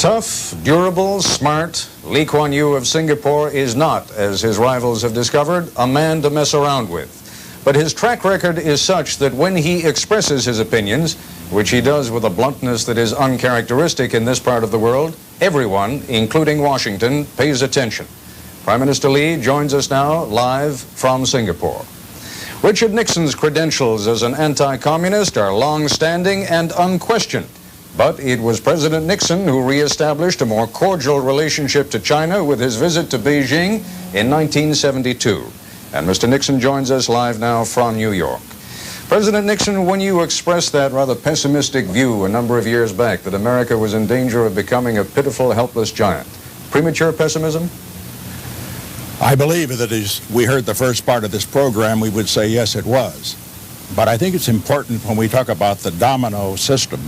Tough, durable, smart, Lee Kuan Yew of Singapore is not, as his rivals have discovered, a man to mess around with. But his track record is such that when he expresses his opinions, which he does with a bluntness that is uncharacteristic in this part of the world, everyone, including Washington, pays attention. Prime Minister Lee joins us now live from Singapore. Richard Nixon's credentials as an anti-communist are long-standing and unquestioned. But it was President Nixon who re-established a more cordial relationship to China with his visit to Beijing in 1972. And Mr. Nixon joins us live now from New York. President Nixon, when you expressed that rather pessimistic view a number of years back that America was in danger of becoming a pitiful, helpless giant, premature pessimism? I believe that as we heard the first part of this program, we would say yes, it was. But I think it's important when we talk about the domino system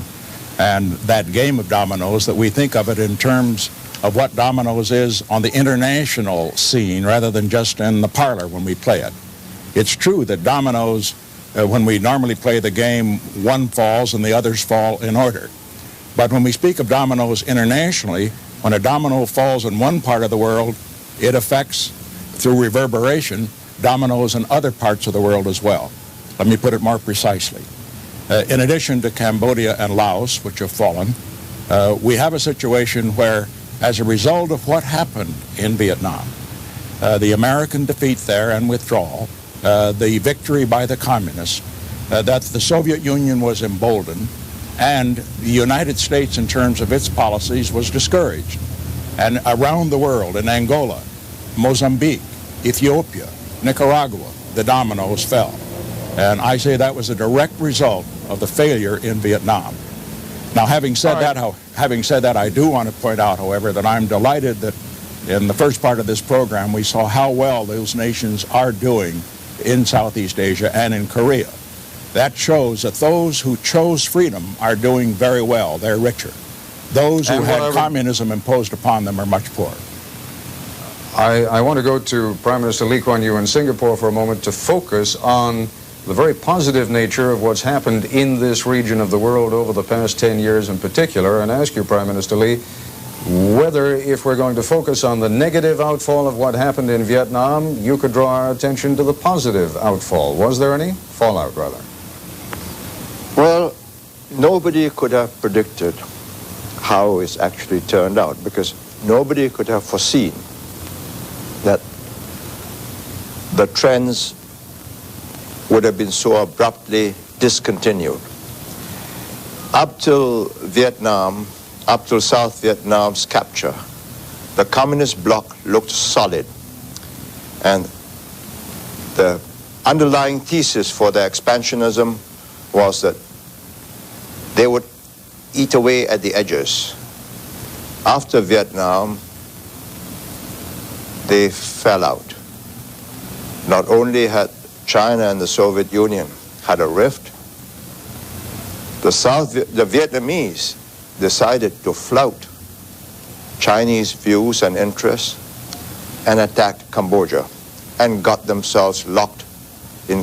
and that game of dominoes that we think of it in terms of what dominoes is on the international scene rather than just in the parlor when we play it. It's true that dominoes, when we normally play the game, one falls and the others fall in order. But when we speak of dominoes internationally, when a domino falls in one part of the world, it affects, through reverberation, dominoes in other parts of the world as well. Let me put it more precisely. In addition to Cambodia and Laos, which have fallen, we have a situation where, as a result of what happened in Vietnam, the American defeat there and withdrawal, the victory by the communists, that the Soviet Union was emboldened, and the United States, in terms of its policies, was discouraged. And around the world, in Angola, Mozambique, Ethiopia, Nicaragua, the dominoes fell. And I say that was a direct result of the failure in Vietnam. Now, having said that, I do want to point out, however, that I'm delighted that in the first part of this program we saw how well those nations are doing in Southeast Asia and in Korea. That shows that those who chose freedom are doing very well. They're richer. Those who had communism imposed upon them are much poorer. I want to go to Prime Minister Lee Kuan Yew in Singapore for a moment to focus on the very positive nature of what's happened in this region of the world over the past 10 years in particular, and ask you, Prime Minister Lee, whether, if we're going to focus on the negative outfall of what happened in Vietnam, you could draw our attention to the positive outfall. Was there any? Fallout, rather. Well, nobody could have predicted how it's actually turned out, because nobody could have foreseen that the trends would have been so abruptly discontinued. Up till Vietnam, up till South Vietnam's capture, the communist bloc looked solid. And the underlying thesis for their expansionism was that they would eat away at the edges. After Vietnam, they fell out. Not only had China and the Soviet Union had a rift, the Vietnamese decided to flout Chinese views and interests and attacked Cambodia and got themselves locked in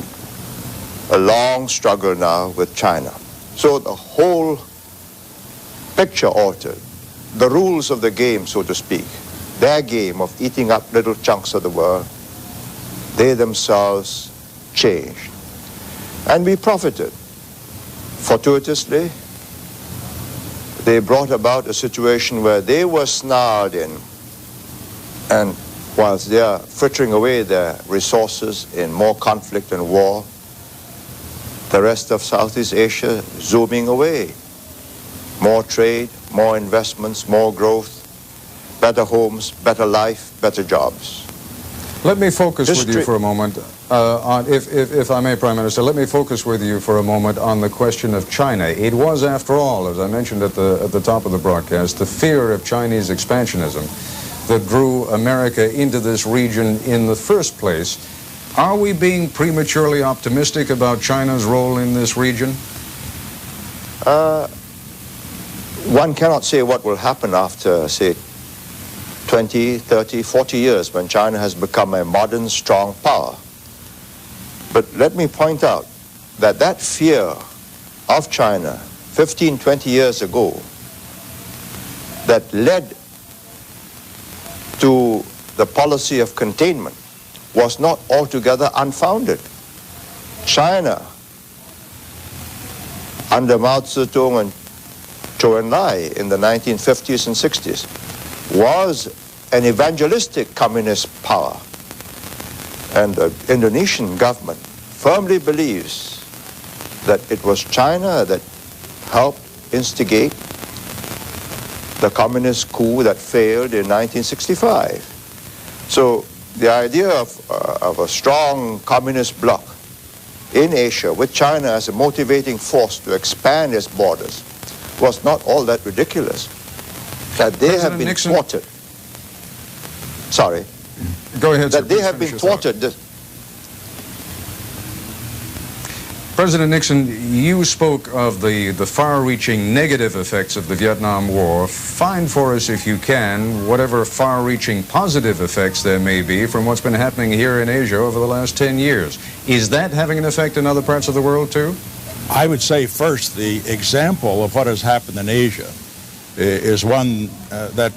a long struggle now with China. So the whole picture altered. The rules of the game, so to speak, their game of eating up little chunks of the world, they themselves changed. And we profited. Fortuitously, they brought about a situation where they were snarled in, and whilst they are frittering away their resources in more conflict and war, the rest of Southeast Asia zooming away. More trade, more investments, more growth, better homes, better life, better jobs. Let me focus with you for a moment, if I may, Prime Minister, let me focus with you for a moment on the question of China. It was, after all, as I mentioned at the top of the broadcast, the fear of Chinese expansionism that drew America into this region in the first place. Are we being prematurely optimistic about China's role in this region? One cannot say what will happen after, say, 20, 30, 40 years when China has become a modern, strong power. But let me point out that that fear of China 15, 20 years ago that led to the policy of containment was not altogether unfounded. China, under Mao Zedong and Zhou Enlai in the 1950s and 60s, was an evangelistic communist power. And the Indonesian government firmly believes that it was China that helped instigate the communist coup that failed in 1965. So the idea of a strong communist bloc in Asia with China as a motivating force to expand its borders was not all that ridiculous. That they have been thwarted. Sorry. Go ahead, sir. That they have been thwarted. President Nixon, you spoke of the far-reaching negative effects of the Vietnam War. Find for us, if you can, whatever far-reaching positive effects there may be from what's been happening here in Asia over the last 10 years. Is that having an effect in other parts of the world, too? I would say first the example of what has happened in Asia is one that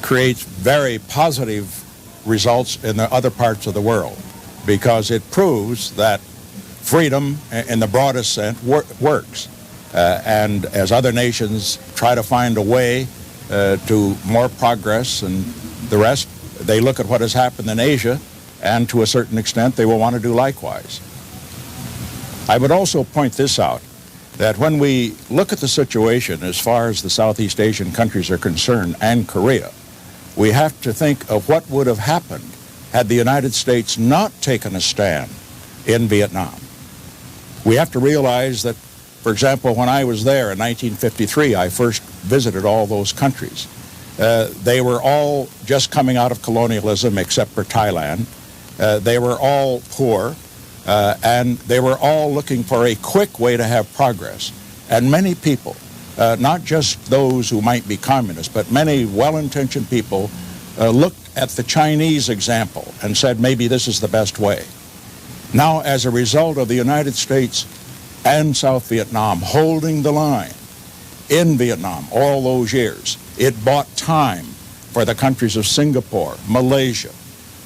creates very positive results in the other parts of the world, because it proves that freedom in the broadest sense works. And as other nations try to find a way to more progress and the rest, they look at what has happened in Asia, and to a certain extent they will want to do likewise. I would also point this out, that when we look at the situation as far as the Southeast Asian countries are concerned, and Korea, we have to think of what would have happened had the United States not taken a stand in Vietnam. We have to realize that, for example, when I was there in 1953, I first visited all those countries. They were all just coming out of colonialism except for Thailand. They were all poor, and they were all looking for a quick way to have progress. And many people, not just those who might be communists, but many well-intentioned people looked at the Chinese example and said, maybe this is the best way. Now, as a result of the United States and South Vietnam holding the line in Vietnam all those years, it bought time for the countries of Singapore, Malaysia,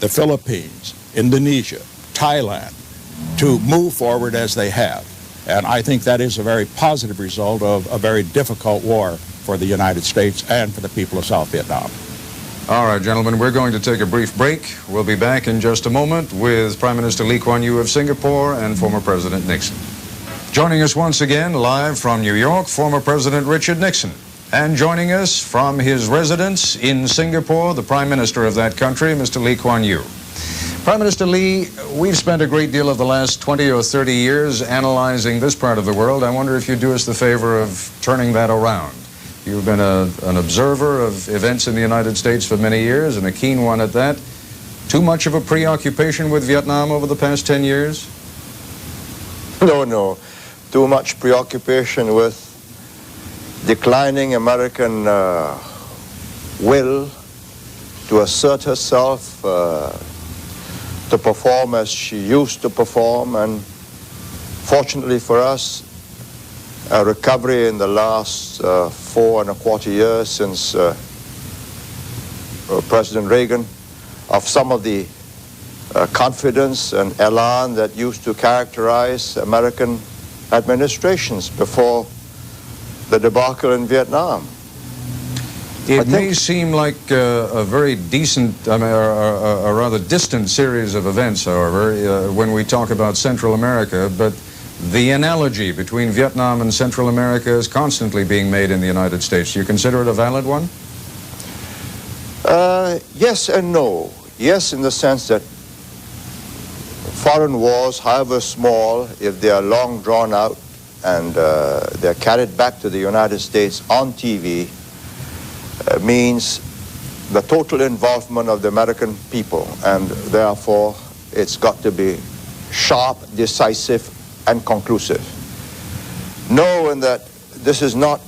the Philippines, Indonesia, Thailand, to move forward as they have. And I think that is a very positive result of a very difficult war for the United States and for the people of South Vietnam. All right, gentlemen, we're going to take a brief break. We'll be back in just a moment with Prime Minister Lee Kuan Yew of Singapore and former President Nixon. Joining us once again, live from New York, former President Richard Nixon. And joining us from his residence in Singapore, the Prime Minister of that country, Mr. Lee Kuan Yew. Prime Minister Lee, we've spent a great deal of the last 20 or 30 years analyzing this part of the world. I wonder if you'd do us the favor of turning that around. You've been an observer of events in the United States for many years, and a keen one at that. Too much of a preoccupation with Vietnam over the past 10 years? No. Too much preoccupation with declining American will to assert herself, to perform as she used to perform, and fortunately for us, a recovery in the last 4.25 years since President Reagan of some of the confidence and elan that used to characterize American administrations before the debacle in Vietnam. It may seem like a very decent, a rather distant series of events, however, when we talk about Central America, but the analogy between Vietnam and Central America is constantly being made in the United States. Do you consider it a valid one? Yes and no. Yes, in the sense that foreign wars, however small, if they are long drawn out and they're carried back to the United States on TV, means the total involvement of the American people, and therefore it's got to be sharp, decisive, and conclusive. Knowing that this is not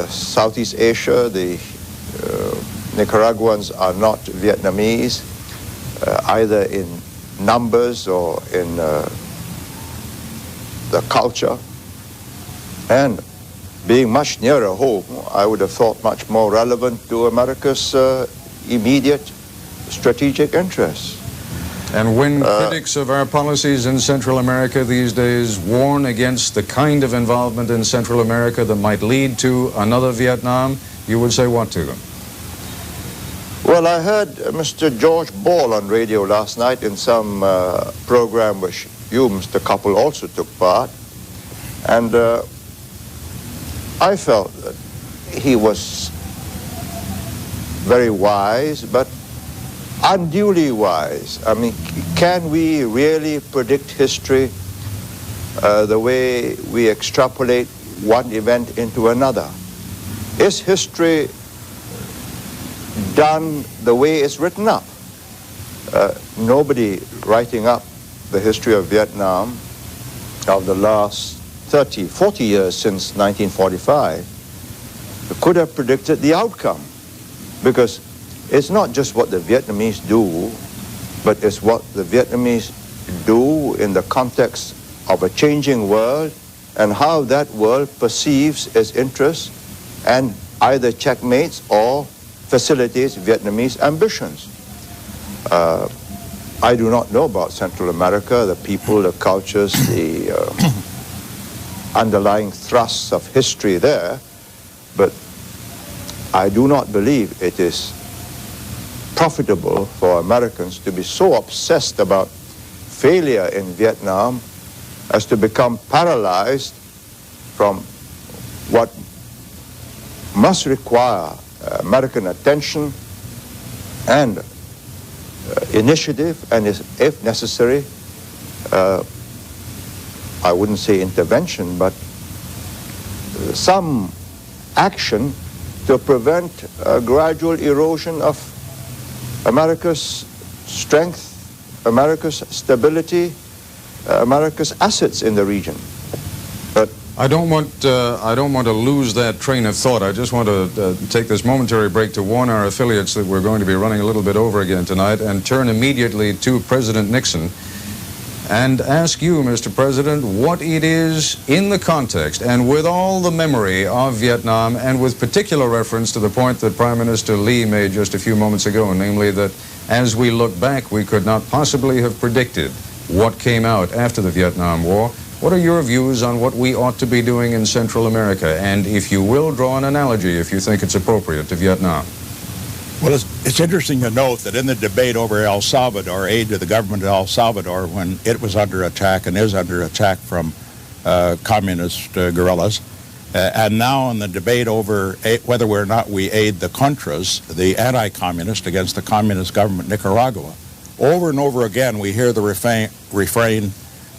Southeast Asia, the Nicaraguans are not Vietnamese, either in numbers or in the culture, and being much nearer home, I would have thought much more relevant to America's immediate strategic interests. And when critics of our policies in Central America these days warn against the kind of involvement in Central America that might lead to another Vietnam, you would say what to them? Well, I heard Mr. George Ball on radio last night in some program which you, Mr. Koppel, also took part. And I felt that he was very wise, but unduly wise. I mean, can we really predict history the way we extrapolate one event into another? Is history done the way it's written up? Nobody writing up the history of Vietnam of the last 30, 40 years since 1945 could have predicted the outcome, because it's not just what the Vietnamese do, but it's what the Vietnamese do in the context of a changing world and how that world perceives its interests and either checkmates or facilitates Vietnamese ambitions. I do not know about Central America, the people, the cultures, the underlying thrusts of history there, but I do not believe it is profitable for Americans to be so obsessed about failure in Vietnam as to become paralyzed from what must require American attention and initiative, and if necessary, I wouldn't say intervention, but some action to prevent a gradual erosion of America's strength, America's stability, America's assets in the region. But I don't want to lose that train of thought. I just want to take this momentary break to warn our affiliates that we're going to be running a little bit over again tonight, and turn immediately to President Nixon and ask you, Mr. President, what it is in the context and with all the memory of Vietnam, and with particular reference to the point that Prime Minister Lee made just a few moments ago, namely that as we look back, we could not possibly have predicted what came out after the Vietnam War. What are your views on what we ought to be doing in Central America? And if you will, draw an analogy, if you think it's appropriate, to Vietnam. Well, it's interesting to note that in the debate over El Salvador, aid to the government of El Salvador, when it was under attack and is under attack from communist guerrillas, and now in the debate over whether or not we aid the Contras, the anti-communist against the communist government Nicaragua, over and over again we hear the refrain,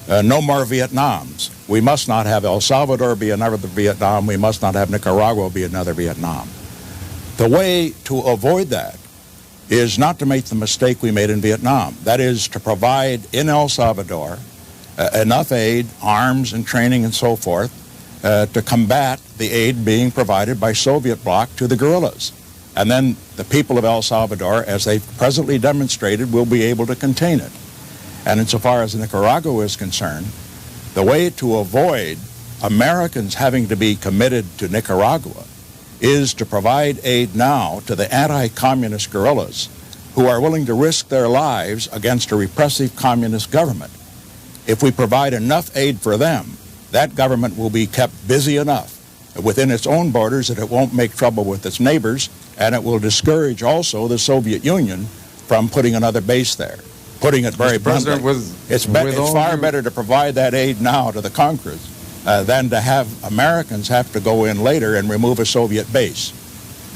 no more Vietnams. We must not have El Salvador be another Vietnam. We must not have Nicaragua be another Vietnam. The way to avoid that is not to make the mistake we made in Vietnam. That is to provide in El Salvador enough aid, arms and training and so forth to combat the aid being provided by Soviet bloc to the guerrillas. And then the people of El Salvador, as they've presently demonstrated, will be able to contain it. And insofar as Nicaragua is concerned, the way to avoid Americans having to be committed to Nicaragua is to provide aid now to the anti-communist guerrillas who are willing to risk their lives against a repressive communist government. If we provide enough aid for them, that government will be kept busy enough within its own borders that it won't make trouble with its neighbors, and it will discourage also the Soviet Union from putting another base there. Putting it very bluntly, it's far better to provide that aid now to the conquerors than to have Americans have to go in later and remove a Soviet base.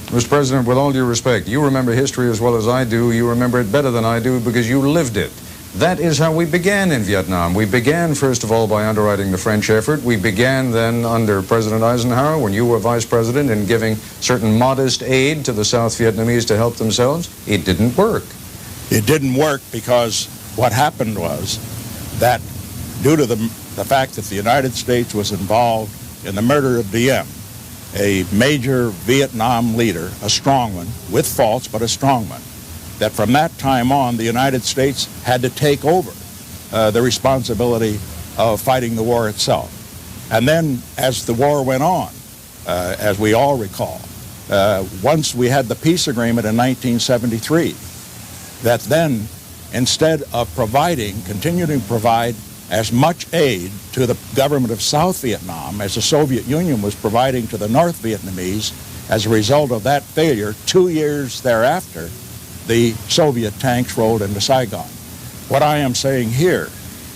Mr. President, with all due respect, you remember history as well as I do. You remember it better than I do because you lived it. That is how we began in Vietnam. We began, first of all, by underwriting the French effort. We began then under President Eisenhower, when you were vice president, in giving certain modest aid to the South Vietnamese to help themselves. It didn't work. It didn't work because what happened was that due to the fact that the United States was involved in the murder of Diem, a major Vietnam leader, a strong one, with faults, but a strong one, that from that time on, the United States had to take over the responsibility of fighting the war itself. And then, as the war went on, as we all recall, once we had the peace agreement in 1973, that then, instead of continuing to provide as much aid to the government of South Vietnam as the Soviet Union was providing to the North Vietnamese, as a result of that failure, 2 years thereafter, the Soviet tanks rolled into Saigon. What I am saying here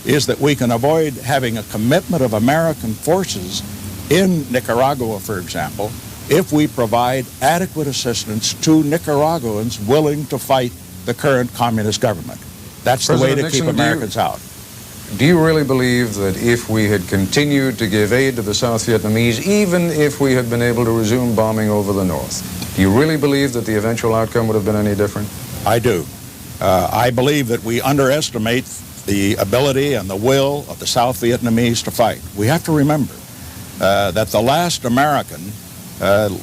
is that we can avoid having a commitment of American forces in Nicaragua, for example, if we provide adequate assistance to Nicaraguans willing to fight the current communist government. That's the way to keep Americans out. Do you really believe that if we had continued to give aid to the South Vietnamese, even if we had been able to resume bombing over the North, do you really believe that the eventual outcome would have been any different? I do. I believe that we underestimate the ability and the will of the South Vietnamese to fight. We have to remember that the last American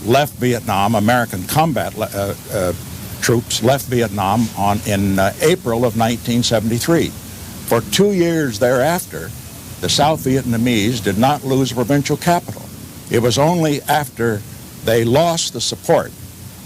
left Vietnam, American combat troops left Vietnam in April of 1973. For 2 years thereafter, the South Vietnamese did not lose a provincial capital. It was only after they lost the support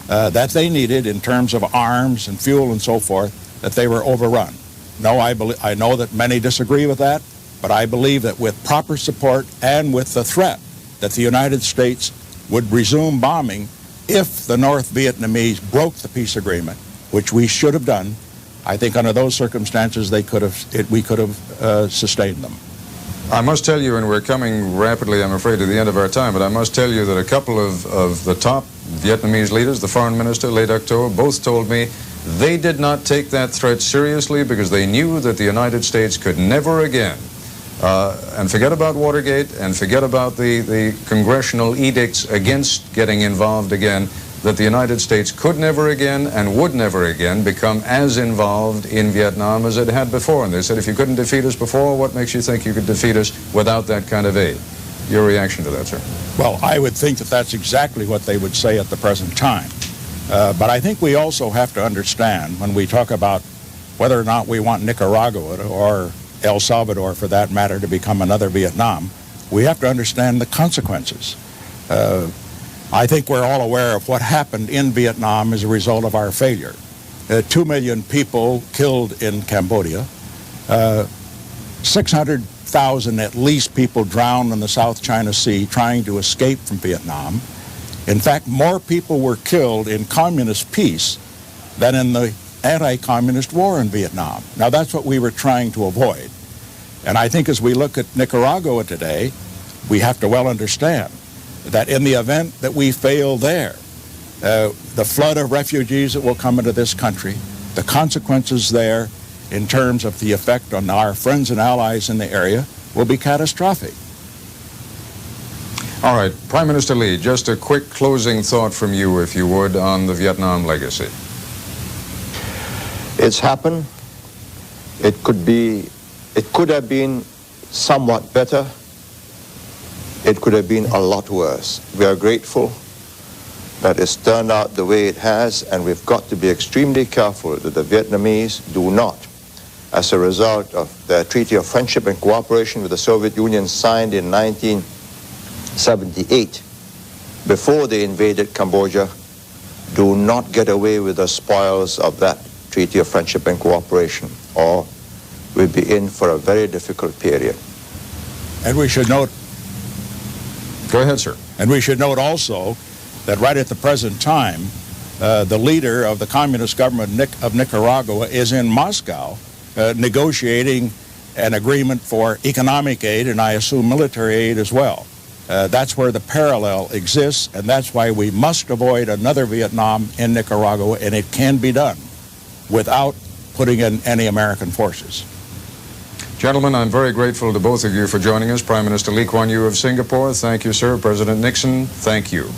that they needed in terms of arms and fuel and so forth that they were overrun. No, I know that many disagree with that, but I believe that with proper support and with the threat that the United States would resume bombing if the North Vietnamese broke the peace agreement, which we should have done, I think under those circumstances we could have sustained them. I must tell you, and we're coming rapidly, I'm afraid, to the end of our time, but I must tell you that a couple of the top Vietnamese leaders, the foreign minister, Le Duc Tho, both told me they did not take that threat seriously because they knew that the United States could never again, and forget about Watergate and forget about the congressional edicts against getting involved again, that the United States could never again and would never again become as involved in Vietnam as it had before. And they said, if you couldn't defeat us before, what makes you think you could defeat us without that kind of aid? Your reaction to that, sir? Well, I would think that that's exactly what they would say at the present time. But I think we also have to understand, when we talk about whether or not we want Nicaragua or El Salvador, for that matter, to become another Vietnam, we have to understand the consequences. I think we're all aware of what happened in Vietnam as a result of our failure. 2 million people killed in Cambodia, 600,000 at least people drowned in the South China Sea trying to escape from Vietnam. In fact, more people were killed in communist peace than in the anti-communist war in Vietnam. Now, that's what we were trying to avoid. And I think as we look at Nicaragua today, we have to well understand that in the event that we fail there, the flood of refugees that will come into this country, the consequences there in terms of the effect on our friends and allies in the area will be catastrophic. All right, Prime Minister Lee, just a quick closing thought from you, if you would, on the Vietnam legacy. It's happened. It could have been somewhat better. It could have been a lot worse. We are grateful that it's turned out the way it has, and we've got to be extremely careful that the Vietnamese do not, as a result of the Treaty of Friendship and Cooperation with the Soviet Union signed in 1978, before they invaded Cambodia, do not get away with the spoils of that Treaty of Friendship and Cooperation, or we'll be in for a very difficult period. And we should note... Go ahead, sir. And we should note also that right at the present time, the leader of the communist government of Nicaragua is in Moscow negotiating an agreement for economic aid and I assume military aid as well. That's where the parallel exists, and that's why we must avoid another Vietnam in Nicaragua, and it can be done without putting in any American forces. Gentlemen, I'm very grateful to both of you for joining us. Prime Minister Lee Kuan Yew of Singapore, thank you, sir. President Nixon, thank you.